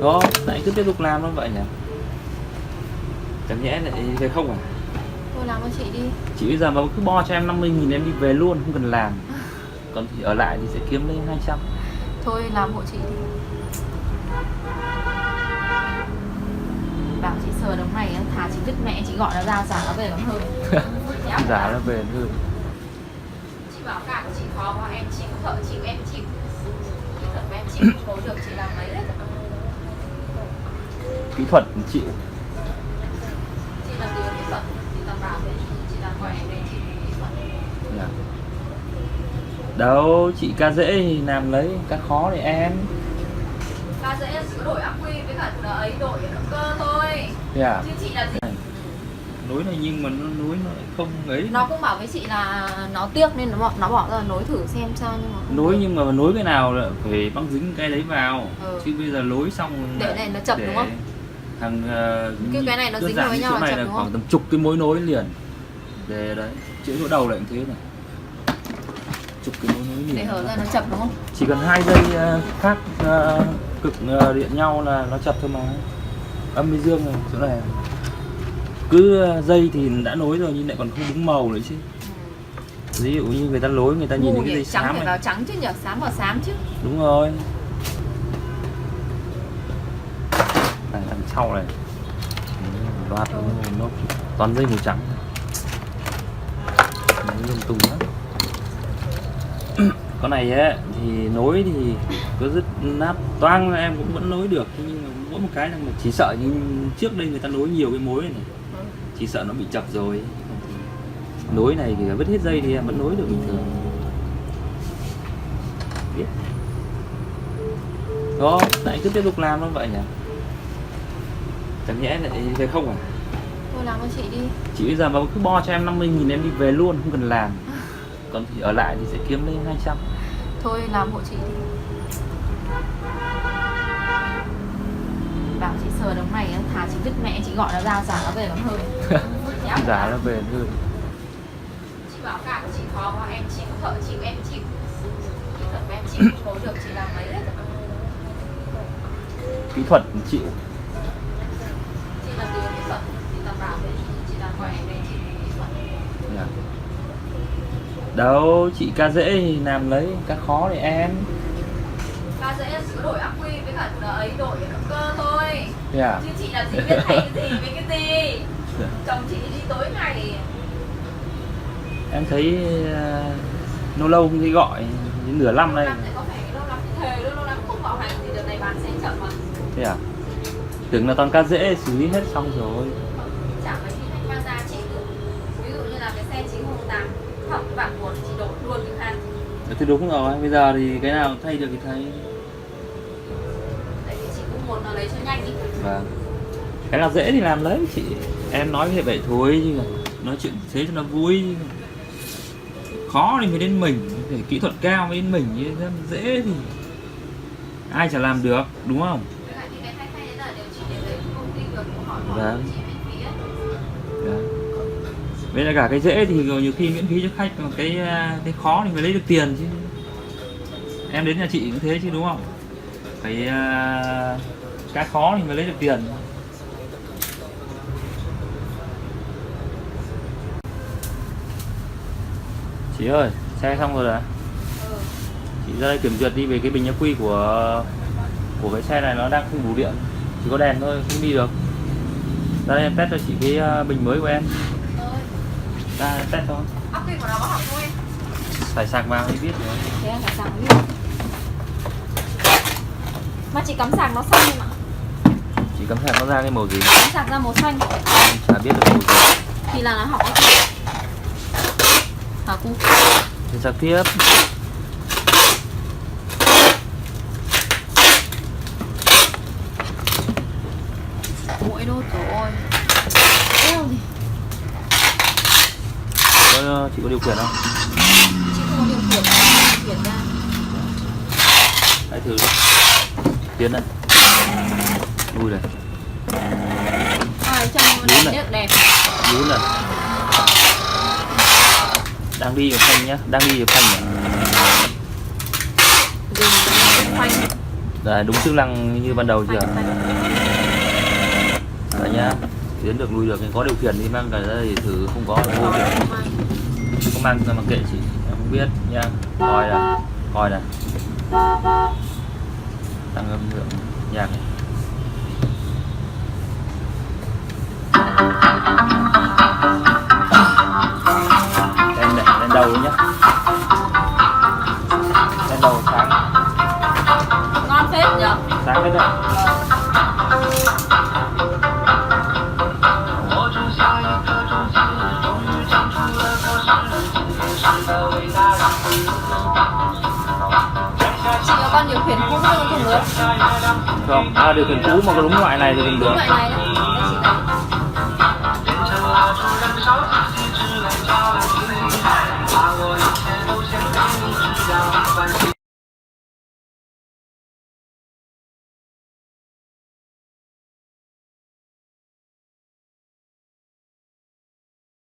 Đó, lại cứ tiếp tục làm nó vậy nhỉ? Chẳng nhẽ lại về không à? Thôi làm cho chị đi. Chị bây giờ mà cứ bo cho em 50.000 em đi về luôn, không cần làm. Còn thì ở lại thì sẽ kiếm lên 200. Thôi làm hộ chị đi. Bảo chị sờ đống này thà chị vứt mẹ chị gọi nó ra giả nó về còn hơn. Giả nó về hơn. Chị bảo cả chị khó mà em chịu, thợ chịu em chịu. Kỹ thuật của em chịu không được chị làm mấy đấy. Kỹ thuật chịu. Chị làm điều kỹ thuật, chị làm bảo thế chị làm gọi em để chị kỹ thuật. Dạ. Đâu, chị ca dễ thì làm lấy, ca khó thì em. Ca dễ chỉ có đổi ắc quy với cả ấy đổi động cơ thôi. Dạ. Chứ chị làm gì? Nối này nhưng mà nó nối nó lại không ấy. Nó cũng bảo với chị là nó tiếc nên nó bỏ ra nối thử xem sao nhưng mà không Nối được. nhưng mà nối cái nào là phải băng dính cái đấy vào. Chứ bây giờ nối xong để này nó chập đúng không? Thằng cái này nó dính vào với nhau chỗ là này chập là đúng khoảng không? tầm chục cái mối nối liền. Để đấy, chữ chỗ đầu lại cũng thế này. Chục cái mối nối liền. Để hở ra nó chập đúng không? Chỉ cần 2 dây khác cực điện nhau là nó chập thôi mà. Âm với dương này chỗ này. Cứ dây thì đã nối rồi nhưng lại còn không đúng màu nữa chứ. Ví dụ như người ta nối người ta nhìn thấy cái dây trắng xám phải này. vào trắng chứ nhỉ, xám vào xám chứ. Đúng rồi. Này thằng sau này. Loạt nó toàn dây màu trắng. Nó lung tung lắm. Con này ấy, thì nối thì có dứt nắp toang em cũng vẫn nối được, nhưng mà mỗi một cái là chỉ sợ như trước đây người ta nối nhiều cái mối này, chỉ sợ nó bị chập rồi. Nối này thì vứt hết dây thì em vẫn nối được bình thường. Biết. Đó, lại cứ tiếp tục làm nó vậy nhỉ? Chẳng nhẽ lại về không à? Thôi làm cho chị đi. Chị bây giờ mà cứ bo cho em 50.000 em đi về luôn, không cần làm. Còn thì ở lại thì sẽ kiếm lên 200. Thôi làm hộ chị đi. Bảo chị sờ đống này thà chị vứt mẹ chị gọi nó ra giả nó về còn hơn. Giả nó về hơn. Chị bảo cả chị khó mà em chịu, thợ chịu em chịu. Kỹ thuật của em chịu không được chị làm mấy đấy. Kỹ thuật chịu. Chị làm điều kỹ thuật, chị làm bảo thế chị làm gọi em để chị kỹ thuật. Dạ. Đâu, chị ca dễ thì làm lấy, ca khó thì em. Ca dễ chỉ có đổi ắc quy với cả ấy đổi động cơ thôi. Dạ. Chứ chị làm gì biết thầy cái gì với cái gì. Chồng chị đi tối ngày. Em thấy lâu lâu không thấy gọi, đến nửa năm nay. Lâu lắm thì có phải lâu lắm thì thề, lâu lắm không bảo hành thì đợt này bán xe chậm mà. Thế à? Tưởng là toàn ca dễ xử lý hết xong rồi. Chẳng mấy khi anh mang ra chị được. Ví dụ như là cái xe 908 hoặc bạn muốn chị đổi luôn cái khăn. Thì đúng rồi, bây giờ thì cái nào thay được thì thay. Tại vì chị cũng muốn nó lấy cho nhanh ý. Vâng. Cái nào dễ thì làm lấy chị. Em nói như vậy thôi chứ nói chuyện thế cho nó vui. Khó thì mới đến mình, phải kỹ thuật cao mới đến mình, chứ dễ thì ai chả làm được, đúng không? Với cả những cái thay đấy là đều chị đều lấy công ty được của họ Vâng. chị miễn phí ấy. Đấy. Với lại cả cái dễ thì nhiều khi miễn phí cho khách, mà cái khó thì phải lấy được tiền chứ. Em đến nhà chị cũng thế chứ đúng không? Phải cái khó thì mới lấy được tiền. Chị ơi, xe xong rồi à? Chị ra đây kiểm duyệt đi về cái bình ắc quy của cái xe này, nó đang không đủ điện, chỉ có đèn thôi không đi được. Ra đây em test cho chị cái bình mới của em. Ra em test cho. Ắc quy của nó có hỏng không em? Phải sạc vào mới biết rồi. Thế em phải sạc biết. Mà chị cắm sạc nó xanh mà. Chị cắm sạc nó ra cái màu gì? Cắm sạc ra màu xanh. Em chả biết được màu gì. Thì là nó hỏng ắc quy. Hả cu? Thì sạc tiếp. Mũi đốt rồi. Eo gì? Chị có điều khiển không? Chị không có điều khiển, điều khiển ra. Hãy thử đi. Tiến này. Ui này. Trong này đẹp đẹp. Lún này. Đang đi ở phanh nhá, đang đi ở phanh nhá. Dùng phanh. Đấy, đúng chức năng như ban đầu chưa? Đấy nhá, tiến được lui được, có điều khiển đi mang cả ra thì thử, không có là vô điều khiển. Không mang mà kệ chị, em không biết nha. Coi này, tăng âm lượng nhạc này. Lên đầu nhá, lên đầu sáng, Ngon phết nhở? sáng hết rồi. Chị có con điều khiển cũ không dùng được? Không, điều khiển cũ mà có đúng loại này thì dùng được. Đúng loại này đấy. Đây chị lấy.